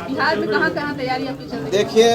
बिहार में कहाँ तैयारी आपकी चल रही है? देखिए,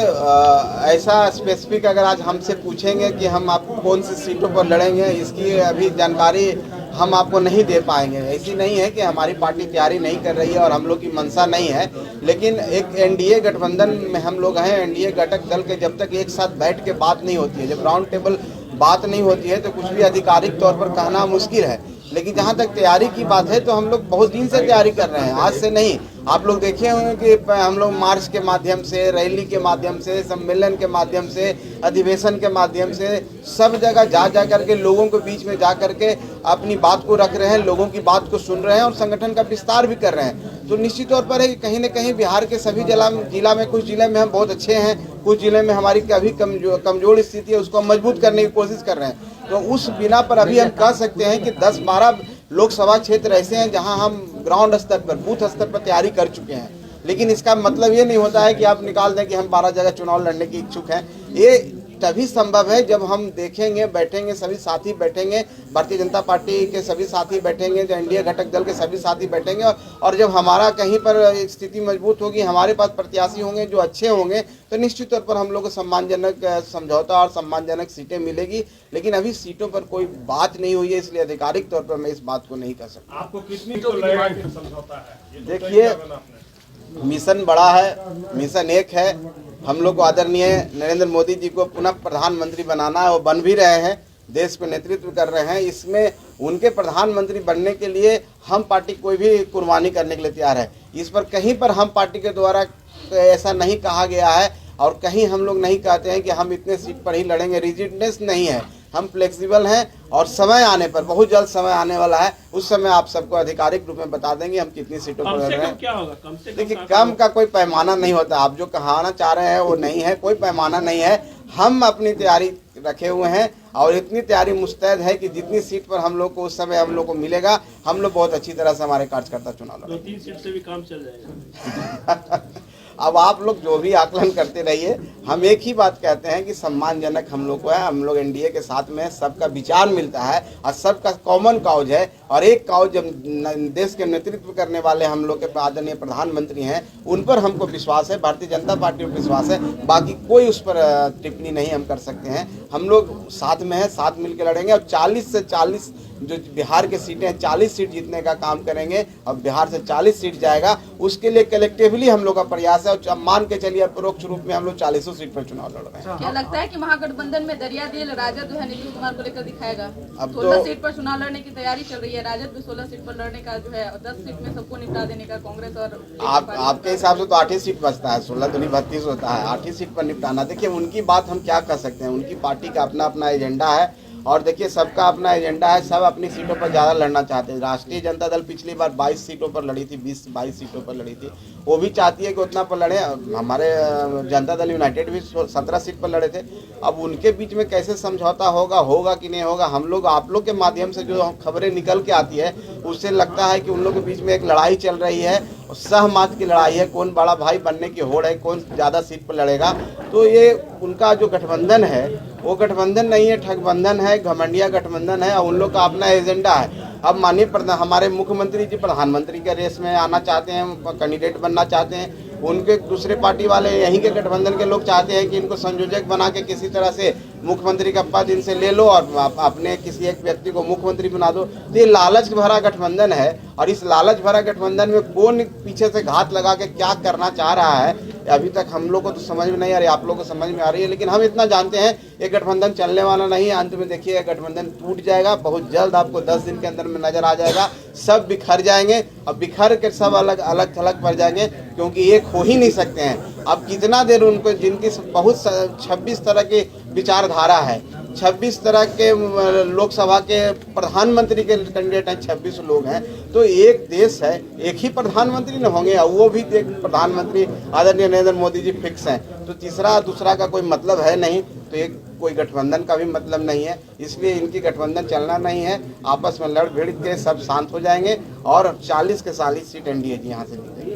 ऐसा स्पेसिफिक अगर आज हमसे पूछेंगे कि हम आपको कौन सी सीटों पर लड़ेंगे, इसकी अभी जानकारी हम आपको नहीं दे पाएंगे। ऐसी नहीं है कि हमारी पार्टी तैयारी नहीं कर रही है और हम लोग की मंशा नहीं है, लेकिन एक एनडीए गठबंधन में हम लोग हैं। एनडीए घटक दल के जब तक एक साथ बैठ के बात नहीं होती है, जब राउंड टेबल बात नहीं होती है, तो कुछ भी आधिकारिक तौर पर कहना मुश्किल है। लेकिन जहाँ तक तैयारी की बात है तो हम लोग बहुत दिन से तैयारी कर रहे हैं, आज से नहीं। आप लोग देखे होंगे कि हम लोग मार्च के माध्यम से, रैली के माध्यम से, सम्मेलन के माध्यम से, अधिवेशन के माध्यम से सब जगह जा करके लोगों के बीच में जा करके अपनी बात को रख रहे हैं, लोगों की बात को सुन रहे हैं और संगठन का विस्तार भी कर रहे हैं। तो निश्चित तौर पर है कि कहीं न कहीं बिहार के सभी जिला में, कुछ जिले में हम बहुत अच्छे हैं, कुछ जिले में हमारी कभी कमजोर स्थिति है, उसको मजबूत करने की कोशिश कर रहे हैं। तो उस बिना पर अभी हम कह सकते हैं कि 10-12 लोकसभा क्षेत्र ऐसे हैं जहां हम ग्राउंड स्तर पर, बूथ स्तर पर तैयारी कर चुके हैं। लेकिन इसका मतलब ये नहीं होता है कि आप निकाल दें कि हम 12 जगह चुनाव लड़ने की इच्छुक हैं। ये तभी संभव है जब हम देखेंगे, बैठेंगे, सभी साथी बैठेंगे, भारतीय जनता पार्टी के सभी साथी बैठेंगे, जो एनडीए घटक दल के सभी साथी बैठेंगे, और जब हमारा कहीं पर स्थिति मजबूत होगी, हमारे पास प्रत्याशी होंगे जो अच्छे होंगे, तो निश्चित तौर पर हम लोग को सम्मानजनक समझौता और सम्मानजनक सीटें मिलेगी। लेकिन अभी सीटों पर कोई बात नहीं हुई है, इसलिए आधिकारिक तौर पर मैं इस बात को नहीं कर सकता। आपको कितनी समझौता है? देखिए, मिशन बड़ा है, मिशन एक है। हम लोग को आदरणीय नरेंद्र मोदी जी को पुनः प्रधानमंत्री बनाना है, वो बन भी रहे हैं, देश को नेतृत्व कर रहे हैं। इसमें उनके प्रधानमंत्री बनने के लिए हम पार्टी कोई भी कुर्बानी करने के लिए तैयार है। इस पर कहीं पर हम पार्टी के द्वारा ऐसा नहीं कहा गया है और कहीं हम लोग नहीं कहते हैं कि हम इतने सीट पर ही लड़ेंगे। रिजिडनेस नहीं है, हम फ्लेक्सिबल हैं और समय आने पर, बहुत जल्द समय आने वाला है, उस समय आप सबको आधिकारिक रूप में बता देंगे हम कितनी सीटों पर लड़ रहे हैं। क्या होगा? कम से कम देखिए, कम का कोई पैमाना नहीं होता। आप जो कहना चाह रहे हैं वो नहीं है, कोई पैमाना नहीं है। हम अपनी तैयारी रखे हुए हैं और इतनी तैयारी मुस्तैद है कि जितनी सीट पर हम लोग को उस समय हम लोग को मिलेगा, हम लोग बहुत अच्छी तरह से हमारे कार्यकर्ता चुनाव लड़ेंगे। 2-3 सीट से भी काम चल जाएगा। अब आप लोग जो भी आकलन करते रहिए, हम एक ही बात कहते हैं कि सम्मानजनक हम लोग को है। हम लोग एनडीए के साथ में, सबका विचार मिलता है और सबका कॉमन काउज है, और एक काउज जब देश के नेतृत्व करने वाले हम लोग के आदरणीय प्रधानमंत्री हैं, उन पर हमको विश्वास है, भारतीय जनता पार्टी पर विश्वास है। बाकी कोई उस पर टिप्पणी नहीं हम कर सकते हैं। हम लोग साथ में हैं, साथ मिल के लड़ेंगे और 40 से 40 जो बिहार की सीटें हैं, 40 सीट जीतने का काम करेंगे और बिहार से 40 सीट जाएगा, उसके लिए कलेक्टिवली हम लोग का प्रयास है। और मान के चलिए परोक्ष रूप में हम लोग 40 सीट पर चुनाव लड़ रहे हैं। क्या लगता है कि महागठबंधन में दरिया दिल राजद जो है नीतीश कुमार को लेकर दिखाएगा? अब 16 सीट पर चुनाव लड़ने की तैयारी चल रही है, राजद भी 16 सीट पर लड़ने का जो है, 10 सीट में सबको निपटा देने का कांग्रेस और आपके हिसाब से तो 8 ही सीट बचता है, 16 तो नहीं 32 होता है, 8 ही सीट पर निपटाना। देखिए, उनकी बात हम क्या कर सकते हैं, उनकी पार्टी का अपना अपना एजेंडा है और देखिए सबका अपना एजेंडा है, सब अपनी सीटों पर ज़्यादा लड़ना चाहते हैं। राष्ट्रीय जनता दल पिछली बार 22 सीटों पर लड़ी थी, 20-22 सीटों पर लड़ी थी, वो भी चाहती है कि उतना पर लड़े। हमारे जनता दल यूनाइटेड भी 17 सीट पर लड़े थे। अब उनके बीच में कैसे समझौता होगा कि नहीं होगा, हम लोग आप लोग के माध्यम से जो खबरें निकल के आती है, उससे लगता है कि उन लोग के बीच में एक लड़ाई चल रही है, सहमत की लड़ाई है, कौन बड़ा भाई बनने की होड़ है, कौन ज़्यादा सीट पर लड़ेगा। तो ये उनका जो गठबंधन है वो गठबंधन नहीं है, ठगबंधन है, घमंडिया गठबंधन है और उन लोग का अपना एजेंडा है। अब माननीय हमारे मुख्यमंत्री जी प्रधानमंत्री के रेस में आना चाहते हैं, कैंडिडेट बनना चाहते हैं। उनके दूसरे पार्टी वाले, यहीं के गठबंधन के लोग चाहते हैं कि इनको संयोजक बना के किसी तरह से मुख्यमंत्री का पद इनसे ले लो और अपने किसी एक व्यक्ति को मुख्यमंत्री बना दो। तो ये लालच भरा गठबंधन है और इस लालच भरा गठबंधन में कौन पीछे से घात लगा के क्या करना चाह रहा है, अभी तक हम लोग को तो समझ में नहीं आ रही, आप लोग को समझ में आ रही है। लेकिन हम इतना जानते हैं ये गठबंधन चलने वाला नहीं है। अंत में देखिए गठबंधन टूट जाएगा, बहुत जल्द आपको 10 दिन के अंदर में नजर आ जाएगा। सब बिखर जाएंगे और बिखर के सब अलग अलग थलग पड़ जाएंगे, क्योंकि एक हो ही नहीं सकते हैं। अब कितना देर उनको, जिनकी बहुत 26 तरह की विचारधारा है, 26 तरह के लोकसभा के प्रधानमंत्री के कैंडिडेट हैं, 26 लोग हैं, तो एक देश है, एक ही प्रधानमंत्री न होंगे, वो भी एक प्रधानमंत्री आदरणीय नरेंद्र मोदी जी फिक्स हैं। तो तीसरा दूसरा का कोई मतलब है नहीं, तो एक कोई गठबंधन का भी मतलब नहीं है। इसलिए इनकी गठबंधन चलना नहीं है, आपस में लड़ भिड़ के सब शांत हो जाएंगे और 40 के 40 सीट एनडीए जी यहाँ से निकलेगी।